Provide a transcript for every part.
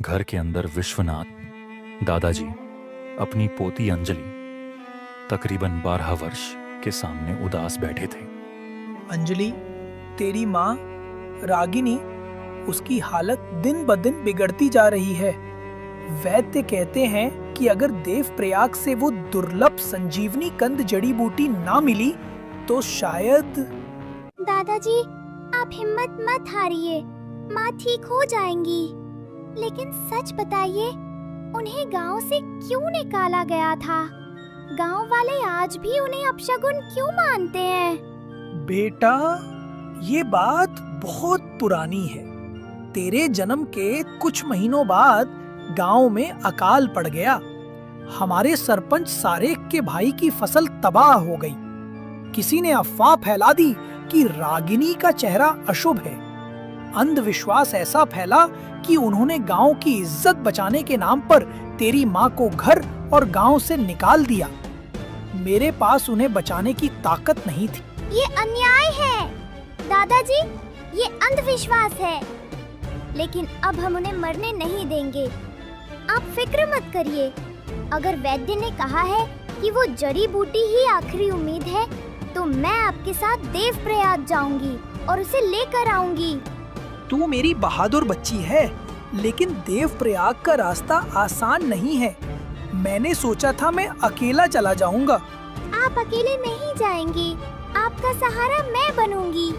घर के अंदर विश्वनाथ दादाजी अपनी पोती अंजलि तकरीबन 12 वर्ष के सामने उदास बैठे थे। अंजलि, तेरी माँ रागिनी, उसकी हालत दिन ब दिन बिगड़ती जा रही है। वैद्य कहते हैं कि अगर देवप्रयाग से वो दुर्लभ संजीवनी कंद जड़ी बूटी ना मिली तो शायद। दादाजी, आप हिम्मत मत हारिए, माँ ठीक हो जाएंगी। लेकिन सच बताइए, उन्हें गांव से क्यों निकाला गया था? गांव वाले आज भी उन्हें अपशगुन क्यों मानते हैं? बेटा, ये बात बहुत पुरानी है। तेरे जन्म के कुछ महीनों बाद गांव में अकाल पड़ गया। हमारे सरपंच सारेक के भाई की फसल तबाह हो गई। किसी ने अफवाह फैला दी कि रागिनी का चेहरा अशुभ है। अंधविश्वास ऐसा फैला कि उन्होंने गांव की इज्जत बचाने के नाम पर तेरी माँ को घर और गांव से निकाल दिया। मेरे पास उन्हें बचाने की ताकत नहीं थी। ये अन्याय है दादाजी, ये अंधविश्वास है। लेकिन अब हम उन्हें मरने नहीं देंगे। आप फिक्र मत करिए। अगर वैद्य ने कहा है कि वो जड़ी बूटी ही आखिरी उम्मीद है, तो मैं आपके साथ देवप्रयाग जाऊंगी और उसे लेकर आऊंगी। तू मेरी बहादुर बच्ची है, लेकिन देवप्रयाग का रास्ता आसान नहीं है। मैंने सोचा था मैं अकेला चला जाऊंगा। आप अकेले नहीं जाएंगे, आपका सहारा मैं बनूंगी।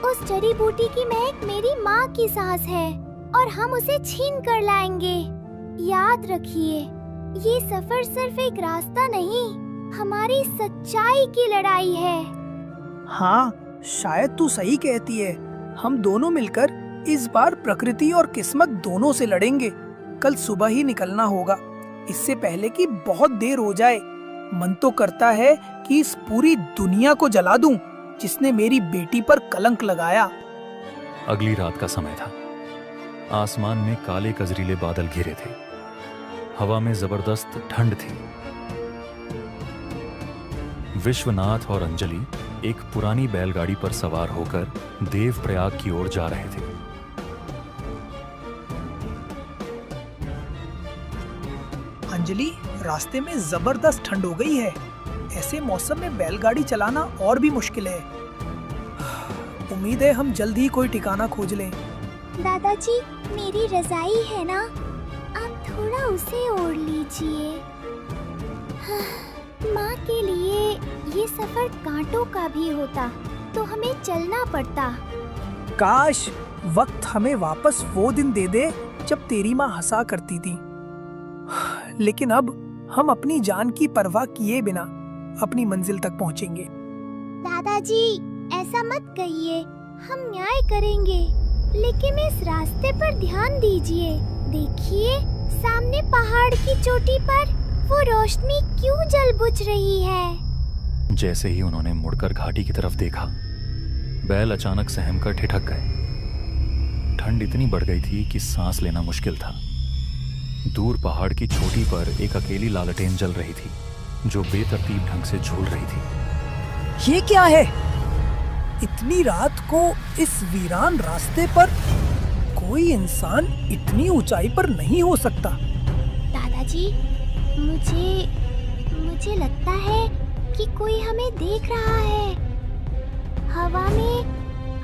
उस जड़ी बूटी की महक मेरी माँ की सांस है और हम उसे छीन कर लाएंगे। याद रखिए, ये सफर सिर्फ एक रास्ता नहीं, हमारी सच्चाई की लड़ाई है। हाँ, शायद तू सही कहती है। हम दोनों मिलकर इस बार प्रकृति और किस्मत दोनों से लड़ेंगे। कल सुबह ही निकलना होगा, इससे पहले कि बहुत देर हो जाए। मन तो करता है कि इस पूरी दुनिया को जला दूं, जिसने मेरी बेटी पर कलंक लगाया। अगली रात का समय था। आसमान में काले कजरीले बादल घिरे थे। हवा में जबरदस्त ठंड थी। विश्वनाथ और अंजलि एक पुरानी बैलगाड़ी पर सवार होकर देवप्रयाग की ओर जा रहे थे। अंजलि, रास्ते में जबरदस्त ठंड हो गई है। ऐसे मौसम में बैलगाड़ी चलाना और भी मुश्किल है। उम्मीद है हम जल्दी ही कोई ठिकाना खोज लें। दादाजी, मेरी रजाई है ना, आप थोड़ा उसे ओढ़ लीजिए। माँ के लिए ये सफर कांटों का भी होता तो हमें चलना पड़ता। काश वक्त हमें वापस वो दिन दे दे जब तेरी माँ हंसा करती थी। लेकिन अब हम अपनी जान की परवाह किए बिना अपनी मंजिल तक पहुँचेंगे। दादाजी, ऐसा मत कहिए, हम न्याय करेंगे। लेकिन इस रास्ते पर ध्यान दीजिए। देखिए, सामने पहाड़ की चोटी पर वो रोशनी क्यों जल बुझ रही है। जैसे ही उन्होंने मुड़कर घाटी की तरफ देखा, बैल अचानक सहमकर ठिठक गए। ठंड इतनी बढ़ गई थी कि सांस लेना मुश्किल था। दूर पहाड़ की चोटी पर एक अकेली लालटेन जल रही थी, जो बेतरतीब ढंग से झूल रही थी। ये क्या है? इतनी रात को इस वीरान रास्ते पर कोई इंसान इतनी ऊंचाई पर नहीं हो सकता। दादाजी, मुझे लगता है कि कोई हमें देख रहा है।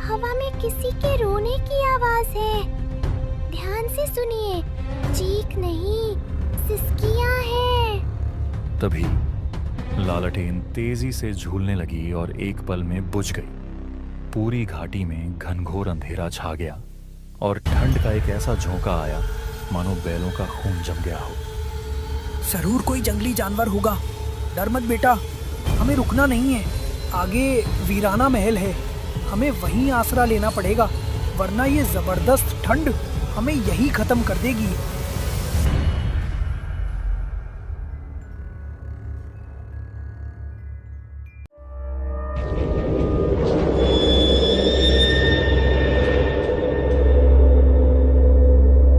हवा में किसी के रोने की आवाज है। ध्यान से सुनिए, चीख नहीं, सिसकियां हैं। तभी लालटेन तेजी से झूलने लगी और एक पल में बुझ गई। पूरी घाटी में घनघोर अंधेरा छा गया और ठंड का एक ऐसा झोंका आया मानो बैलों का खून जम गया हो। जरूर कोई जंगली जानवर होगा। डर मत बेटा, हमें रुकना नहीं है। आगे वीराना महल है, हमें वहीं आसरा लेना पड़ेगा, वरना ये जबरदस्त ठंड हमें यहीं खत्म कर देगी।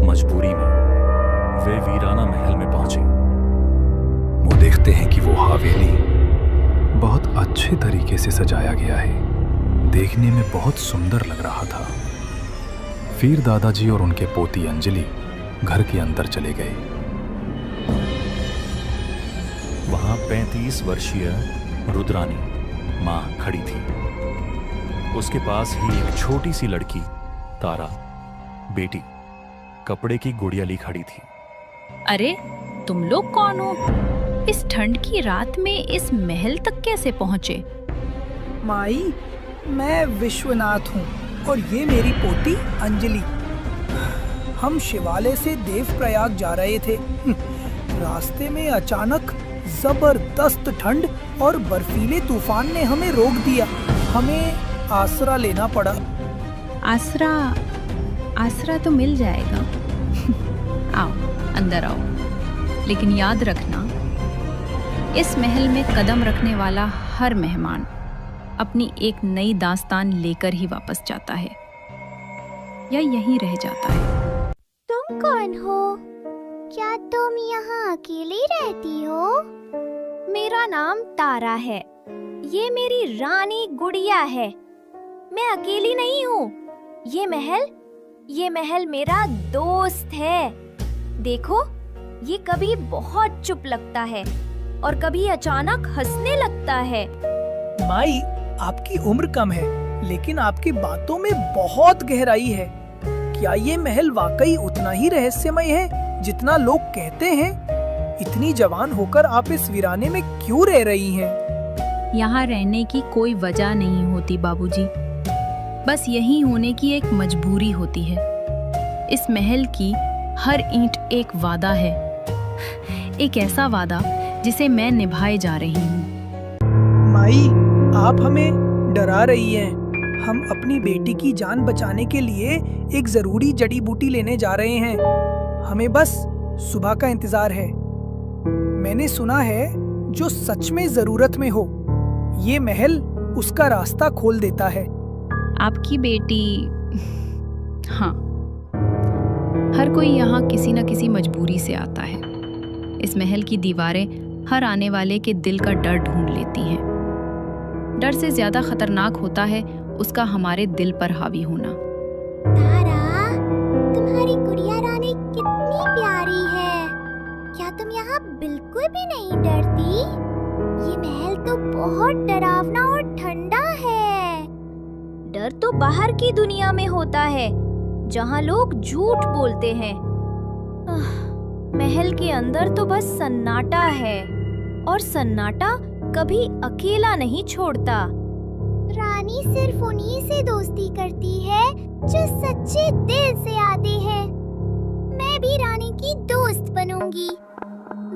मजबूरी में वे वीराना महल में पहुंचे। वो देखते हैं कि वो हवेली बहुत अच्छे तरीके से सजाया गया है। देखने में बहुत सुंदर लग रहा था। फिर दादाजी और उनके पोती अंजलि घर के अंदर चले गए। वहां 35 वर्षीय रुद्रानी मां खड़ी थी। उसके पास ही एक छोटी सी लड़की तारा, बेटी, कपड़े की गुड़िया ली खड़ी थी। अरे तुम लोग कौन हो? इस ठंड की रात में इस महल तक कैसे पहुंचे? माई, मैं विश्वनाथ हूँ और ये मेरी पोती अंजलि। हम शिवालय से देवप्रयाग जा रहे थे। रास्ते में अचानक जबरदस्त ठंड और बर्फीले तूफान ने हमें रोक दिया। हमें आसरा लेना पड़ा। आसरा तो मिल जाएगा। आओ अंदर आओ, लेकिन याद रखना, इस महल में कदम रखने वाला हर मेहमान अपनी एक नई दास्तान लेकर ही वापस जाता है या यहीं रह जाता है। तुम कौन हो? क्या तुम यहाँ अकेली रहती हो? मेरा नाम तारा है। ये मेरी रानी गुड़िया है। मैं अकेली नहीं हूँ। ये महल मेरा दोस्त है। देखो, ये कभी बहुत चुप लगता है और कभी अचानक हंसने लगता है। माई, आपकी उम्र कम है, लेकिन आपकी बातों में बहुत गहराई है। क्या ये महल वाकई उतना ही रहस्यमय है जितना लोग कहते हैं? इतनी जवान होकर आप इस वीराने में क्यों रह रही हैं? यहाँ रहने की कोई वजह नहीं होती बाबूजी, बस यहीं होने की एक मजबूरी होती है। इस महल की हर ईंट एक वादा है, एक ऐसा वादा जिसे मैं निभाए जा रही हूँ। माई, आप हमें डरा रही हैं। हम अपनी बेटी की जान बचाने के लिए एक जरूरी जड़ी बूटी लेने जा रहे हैं। हमें बस सुबह का इंतजार है। मैंने सुना है जो सच में जरूरत में हो, ये महल उसका रास्ता खोल देता है। आपकी बेटी, हाँ, हर कोई यहाँ किसी न किसी मजबूरी से आता है। इस महल की दीवारें हर आने वाले के दिल का डर ढूंढ लेती हैं। डर से ज्यादा खतरनाक होता है उसका हमारे दिल पर हावी होना। तारा, तुम्हारी गुड़िया रानी कितनी प्यारी है। क्या तुम यहाँ बिल्कुल भी नहीं डरती? ये महल तो बहुत डरावना और ठंडा है। डर तो बाहर की दुनिया में होता है, जहाँ लोग झूठ बोलते हैं। महल के अंदर तो बस सन्नाटा है, और सन्नाटा कभी अकेला नहीं छोड़ता। रानी सिर्फ उन्हीं से दोस्ती करती है जो सच्चे दिल से आते हैं। मैं भी रानी की दोस्त बनूंगी।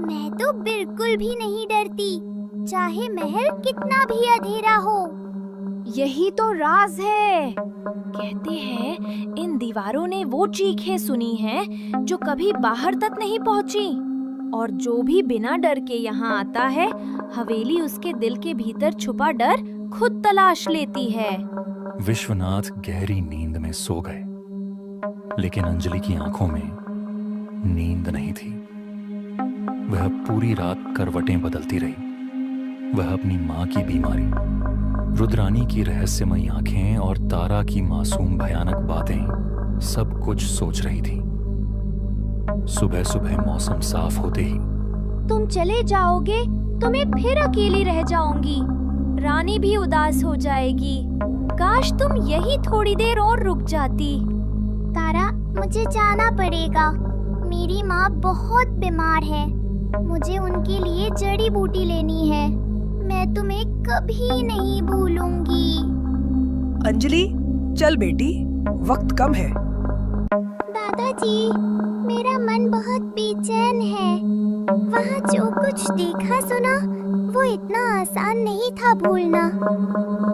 मैं तो बिल्कुल भी नहीं डरती, चाहे महल कितना भी अंधेरा हो। यही तो राज है। कहते हैं इन दीवारों ने वो चीखें सुनी हैं जो कभी बाहर तक नहीं पहुंची, और जो भी बिना डर के यहाँ आता है, हवेली उसके दिल के भीतर छुपा डर खुद तलाश लेती है। विश्वनाथ गहरी नींद में सो गए, लेकिन अंजलि की आंखों में नींद नहीं थी। वह पूरी रात करवटें बदलती रही। वह अपनी माँ की बीमारी, रुद्रानी की रहस्यमयी आंखें और तारा की मासूम भयानक बातें सब कुछ सोच रही थी। सुबह सुबह मौसम साफ होते ही, तुम चले जाओगे तो मैं फिर अकेली रह जाऊंगी। रानी भी उदास हो जाएगी। काश तुम यही थोड़ी देर और रुक जाती। तारा, मुझे जाना पड़ेगा। मेरी माँ बहुत बीमार है। मुझे उनके लिए जड़ी बूटी लेनी है। मैं तुम्हें कभी नहीं भूलूंगी। अंजलि, चल बेटी, वक्त कम है। दादाजी, मेरा मन बहुत बेचैन है। वहाँ जो कुछ देखा सुना वो इतना आसान नहीं था भूलना।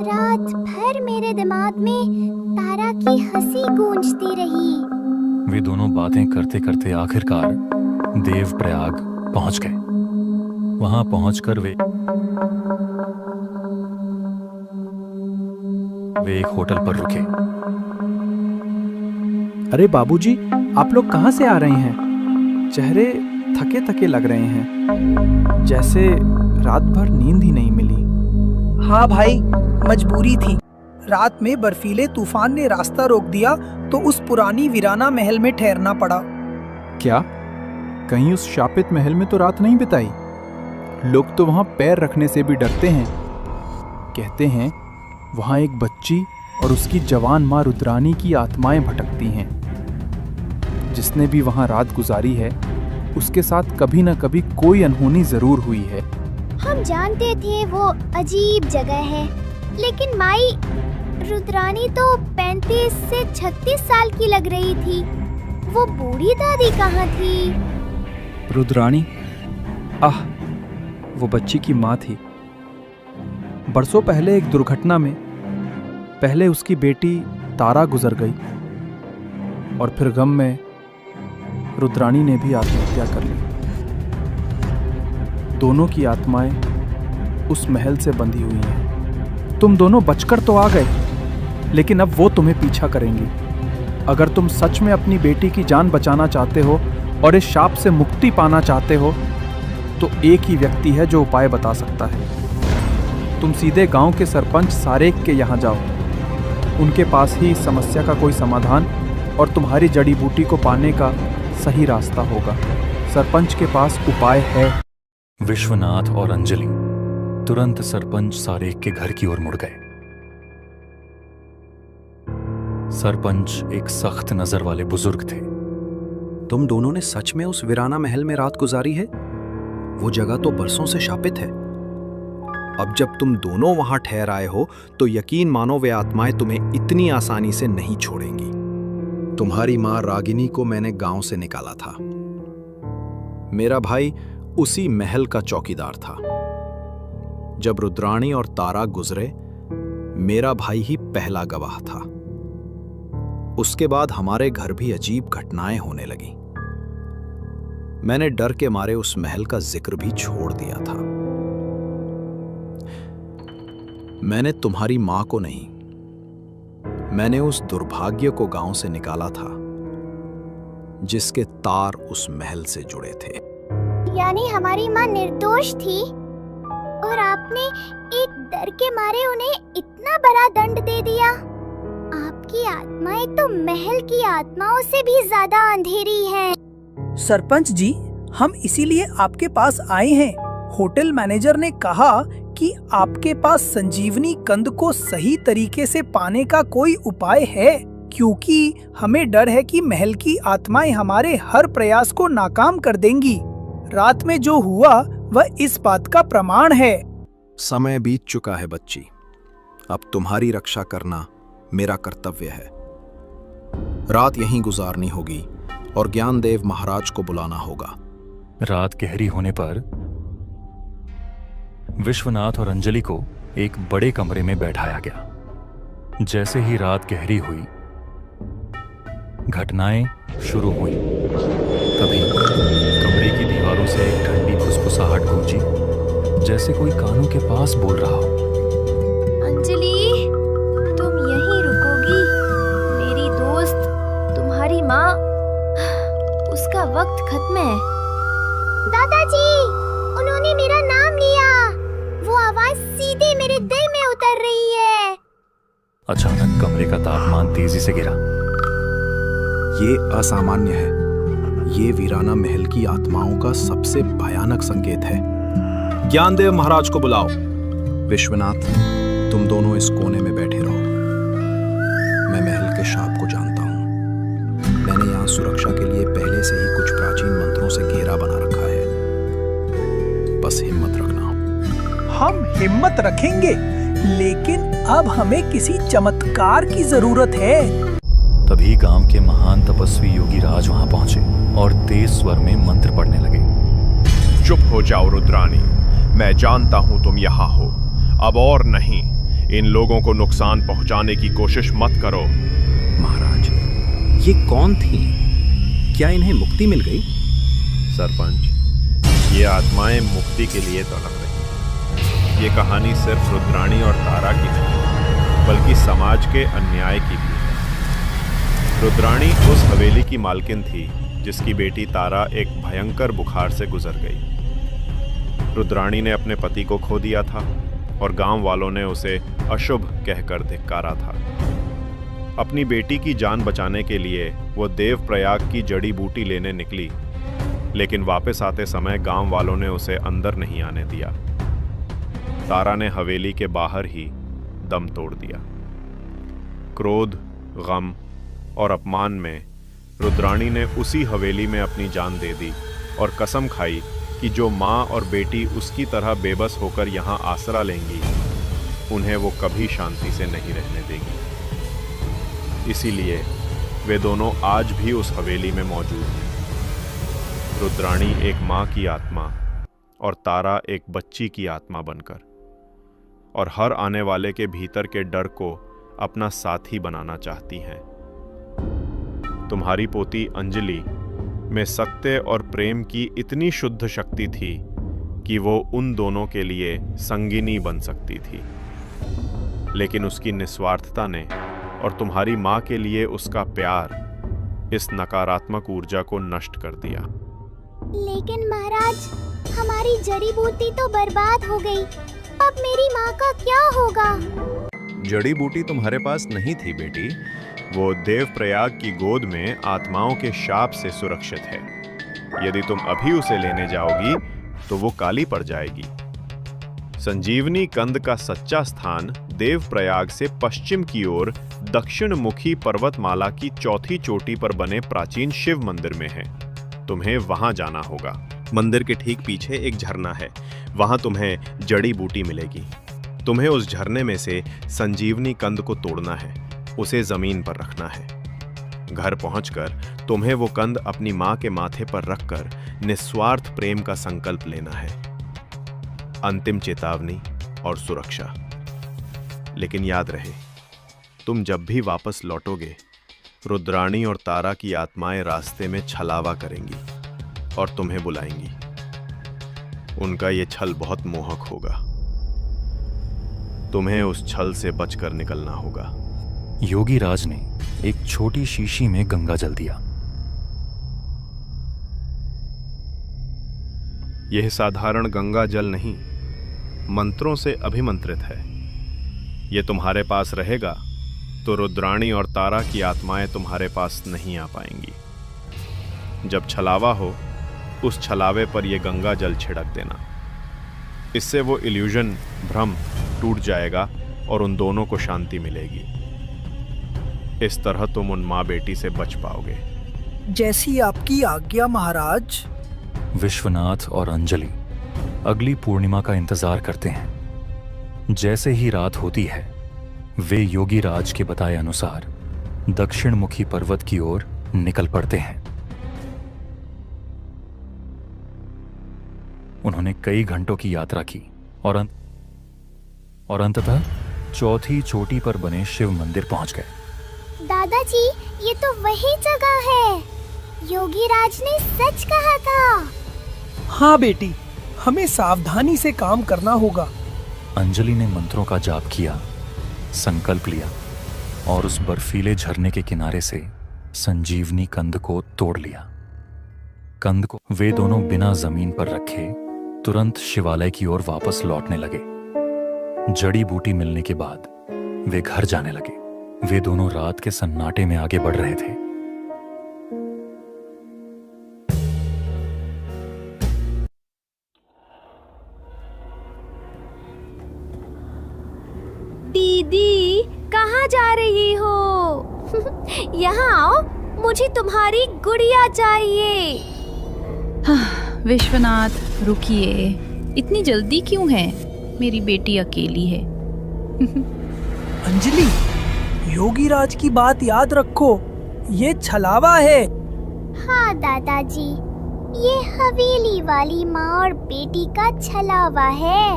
रात भर मेरे दिमाग में तारा की हंसी गूंजती रही। वे दोनों बातें करते करते आखिरकार देवप्रयाग पहुंच गए। वहां पहुंचकर वे एक होटल पर रुके। अरे बाबूजी, आप लोग कहाँ से आ रहे हैं? चेहरे थके थके लग रहे हैं, जैसे रात भर नींद ही नहीं मिली। हाँ भाई, मजबूरी थी। रात में बर्फीले तूफान ने रास्ता रोक दिया तो उस पुरानी वीराना महल में ठहरना पड़ा। क्या कहीं उस शापित महल में तो रात नहीं बिताई? लोग तो वहां पैर रखने से भी डरते हैं। कहते हैं वहां एक बच्ची और उसकी जवान मां रुद्राणी की आत्माएं भटकती हैं। जिसने भी वहां रात गुजारी है उसके साथ कभी न कभी कोई अनहोनी जरूर हुई है। हम जानते थे वो अजीब जगह है, लेकिन माई रुद्राणी तो 35 से 36 साल की लग रही थी। वो बूढ़ी दादी कहाँ थी? रुद्राणी, आह, वो बच्ची की माँ थी। बरसों पहले एक दुर्घटना में पहले उसकी बेटी तारा गुजर गई और फिर गम में रुद्राणी ने भी आत्महत्या कर ली। दोनों की आत्माएं उस महल से बंधी हुई हैं। तुम दोनों बचकर तो आ गए, लेकिन अब वो तुम्हें पीछा करेंगी। अगर तुम सच में अपनी बेटी की जान बचाना चाहते हो और इस शाप से मुक्ति पाना चाहते हो तो एक ही व्यक्ति है जो उपाय बता सकता है। तुम सीधे गांव के सरपंच सारेक के यहाँ जाओ। उनके पास ही इस समस्या का कोई समाधान और तुम्हारी जड़ी बूटी को पाने का सही रास्ता होगा। सरपंच के पास उपाय है। विश्वनाथ और अंजलि तुरंत सरपंच सारेक के घर की ओर मुड़ गए। सरपंच एक सख्त नजर वाले बुजुर्ग थे। तुम दोनों ने सच में उस वीराना महल में रात गुजारी है? वो जगह तो बरसों से शापित है। अब जब तुम दोनों वहां ठहर आए हो तो यकीन मानो वे आत्माएं तुम्हें इतनी आसानी से नहीं छोड़ेंगी। तुम्हारी मां रागिनी को मैंने गांव से निकाला था। मेरा भाई उसी महल का चौकीदार था। जब रुद्राणी और तारा गुजरे, मेरा भाई ही पहला गवाह था। उसके बाद हमारे घर भी अजीब घटनाएं होने लगी। मैंने डर के मारे उस महल का जिक्र भी छोड़ दिया था। मैंने तुम्हारी मां को नहीं, मैंने उस दुर्भाग्य को गांव से निकाला था जिसके तार उस महल से जुड़े थे। यानी हमारी माँ निर्दोष थी और आपने एक डर के मारे उन्हें इतना बड़ा दंड दे दिया। आपकी आत्माएं तो महल की आत्माओं से भी ज्यादा अंधेरी हैं। सरपंच जी, हम इसीलिए आपके पास आए हैं। होटल मैनेजर ने कहा कि आपके पास संजीवनी कंद को सही तरीके से पाने का कोई उपाय है, क्योंकि हमें डर है कि महल की आत्माएं हमारे हर प्रयास को नाकाम कर देंगी। रात में जो हुआ वह इस बात का प्रमाण है। समय बीत चुका है बच्ची। अब तुम्हारी रक्षा करना मेरा कर्तव्य है। रात यहीं गुजारनी होगी और ज्ञानदेव महाराज को बुलाना होगा। रात गहरी होने पर विश्वनाथ और अंजलि को एक बड़े कमरे में बैठाया गया। जैसे ही रात गहरी हुई, घटनाएं शुरू हुई। तभी कमरे की दीवारों से एक ठंडी फुसफुसाहट गूंजी, जैसे कोई कानों के पास बोल रहा हो। अंजलि, तुम यहीं रुकोगी? मेरी दोस्त, तुम्हारी माँ, उसका वक्त खत्म है। दादाजी, उन्होंने मेरा नाम लिया। वो आवाज सीधे मेरे दिल में उतर रही है। अचानक कमरे का तापमान तेजी से गिरा। ये असामान्य है। ये वीराना महल की आत्माओं का सबसे भयानक संकेत है। ज्ञानदेव महाराज को बुलाओ। विश्वनाथ, तुम दोनों इस कोने में बैठे रहो। मैं महल के शाप को जानता हूं। मैंने यहाँ सुरक्षा के लिए पहले से ही कुछ प्राचीन मंत्रों से घेरा बना रखा है। बस हिम्मत रखना। हम हिम्मत रखेंगे, लेकिन अब हमें किसी चमत्कार की जरूरत है। तभी गांव के महान तपस्वी योगी राज वहां पहुंचे और तेज स्वर में मंत्र पढ़ने लगे। चुप हो जाओ रुद्राणी, मैं जानता हूं तुम यहाँ हो। अब और नहीं, इन लोगों को नुकसान पहुंचाने की कोशिश मत करो। महाराज, ये कौन थी? क्या इन्हें मुक्ति मिल गई? सरपंच, ये आत्माएं मुक्ति के लिए तड़प रही। ये कहानी सिर्फ रुद्राणी और तारा की नहीं, बल्कि समाज के अन्याय की भी है। रुद्राणी उस हवेली की मालकिन थी जिसकी बेटी तारा एक भयंकर बुखार से गुजर गई। रुद्राणी ने अपने पति को खो दिया था और गांव वालों ने उसे अशुभ कहकर धिक्कारा था। अपनी बेटी की जान बचाने के लिए वो देवप्रयाग की जड़ी बूटी लेने निकली, लेकिन वापस आते समय गांव वालों ने उसे अंदर नहीं आने दिया। तारा ने हवेली के बाहर ही दम तोड़ दिया। क्रोध, गम और अपमान में रुद्राणी ने उसी हवेली में अपनी जान दे दी और कसम खाई कि जो माँ और बेटी उसकी तरह बेबस होकर यहाँ आसरा लेंगी, उन्हें वो कभी शांति से नहीं रहने देगी। इसीलिए वे दोनों आज भी उस हवेली में मौजूद हैं। रुद्राणी एक माँ की आत्मा और तारा एक बच्ची की आत्मा बनकर, और हर आने वाले के भीतर के डर को अपना साथी बनाना चाहती हैं। तुम्हारी पोती अंजलि में सत्य और प्रेम की इतनी शुद्ध शक्ति थी कि वो उन दोनों के लिए संगिनी बन सकती थी, लेकिन उसकी निस्वार्थता ने और तुम्हारी माँ के लिए उसका प्यार इस नकारात्मक ऊर्जा को नष्ट कर दिया। लेकिन महाराज, हमारी जड़ी बूटी तो बर्बाद हो गई। अब मेरी माँ का क्या होगा? जड़ी बूटी तुम्हारे पास नहीं थी बेटी, वो देवप्रयाग की गोद में आत्माओं के शाप से सुरक्षित है। यदि तुम अभी उसे लेने जाओगी तो वो काली पड़ जाएगी। संजीवनी कंद का सच्चा स्थान देवप्रयाग से पश्चिम की ओर दक्षिण मुखी पर्वतमाला की चौथी चोटी पर बने प्राचीन शिव मंदिर में है। तुम्हें वहां जाना होगा। मंदिर के ठीक पीछे एक झरना है, वहां तुम्हें जड़ी बूटी मिलेगी। तुम्हें उस झरने में से संजीवनी कंद को तोड़ना है, उसे जमीन पर रखना है। घर पहुंचकर तुम्हें वो कंद अपनी मां के माथे पर रखकर निस्वार्थ प्रेम का संकल्प लेना है। अंतिम चेतावनी और सुरक्षा। लेकिन याद रहे, तुम जब भी वापस लौटोगे, रुद्राणी और तारा की आत्माएं रास्ते में छलावा करेंगी और तुम्हें बुलाएंगी। उनका ये छल बहुत मोहक होगा। तुम्हें उस छल से बचकर निकलना होगा। योगी राज ने एक छोटी शीशी में गंगा जल दिया। यह साधारण गंगा जल नहीं, मंत्रों से अभिमंत्रित है। यह तुम्हारे पास रहेगा तो रुद्राणी और तारा की आत्माएं तुम्हारे पास नहीं आ पाएंगी। जब छलावा हो, उस छलावे पर यह गंगा जल छिड़क देना। इससे वो इल्यूजन, भ्रम टूट जाएगा और उन दोनों को शांति मिलेगी। इस तरह तुम उन माँ बेटी से बच पाओगे। जैसी आपकी आज्ञा महाराज। विश्वनाथ और अंजलि अगली पूर्णिमा का इंतजार करते हैं। जैसे ही रात होती है, वे योगी राज के बताए अनुसार दक्षिण मुखी पर्वत की ओर निकल पड़ते हैं। उन्होंने कई घंटों की यात्रा की और अंततः चौथी चोटी पर बने शिव मंदिर पहुंच गए। दादाजी, ये तो वही जगह है। योगी राज ने सच कहा था। हाँ बेटी, हमें सावधानी से काम करना होगा। अंजलि ने मंत्रों का जाप किया, संकल्प लिया और उस बर्फीले झरने के किनारे से संजीवनी कंद को तोड़ लिया। कंद को वे दोनों बिना जमीन पर रखे तुरंत शिवालय की ओर वापस लौटने लगे। जड़ी बूटी मिलने के बाद वे घर जाने लगे। वे दोनों रात के सन्नाटे में आगे बढ़ रहे थे। दीदी, कहाँ जा रही हो? यहाँ आओ, मुझे तुम्हारी गुड़िया चाहिए। विश्वनाथ, रुकिए, इतनी जल्दी क्यों है? मेरी बेटी अकेली है। अंजलि, योगी राज की बात याद रखो, ये छलावा है। हाँ दादाजी, ये हवेली वाली माँ और बेटी का छलावा है।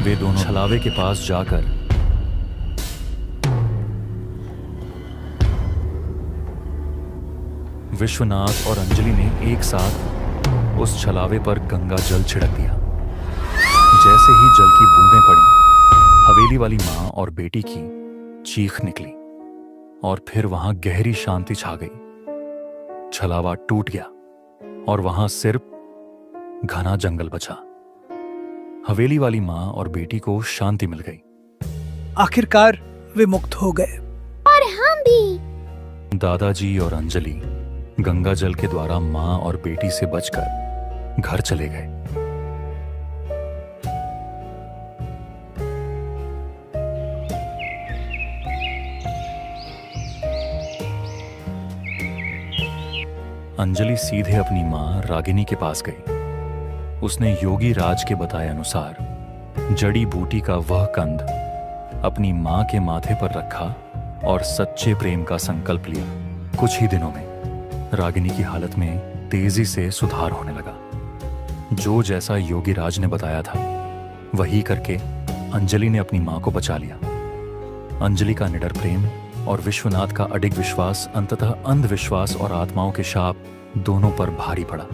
वे दोनों छलावे के पास जाकर विश्वनाथ और अंजलि ने एक साथ उस छलावे पर गंगा जल छिड़क दिया। जैसे ही जल की बूंदें पड़ी, हवेली वाली माँ और बेटी की चीख निकली और फिर वहां गहरी शांति छा गई। छलावा टूट गया और वहां सिर्फ घना जंगल बचा। हवेली वाली माँ और बेटी को शांति मिल गई। आखिरकार वे मुक्त हो गए। और भी। दादाजी और अंजलि गंगा जल के द्वारा मां और बेटी से बचकर घर चले गए। अंजलि सीधे अपनी मां रागिनी के पास गई। उसने योगी राज के बताए अनुसार जड़ी बूटी का वह कंद अपनी मां के माथे पर रखा और सच्चे प्रेम का संकल्प लिया। कुछ ही दिनों में रागिनी की हालत में तेजी से सुधार होने लगा। जो जैसा योगी राज ने बताया था वही करके अंजलि ने अपनी मां को बचा लिया। अंजलि का निडर प्रेम और विश्वनाथ का अडिग विश्वास अंततः अंधविश्वास और आत्माओं के शाप दोनों पर भारी पड़ा।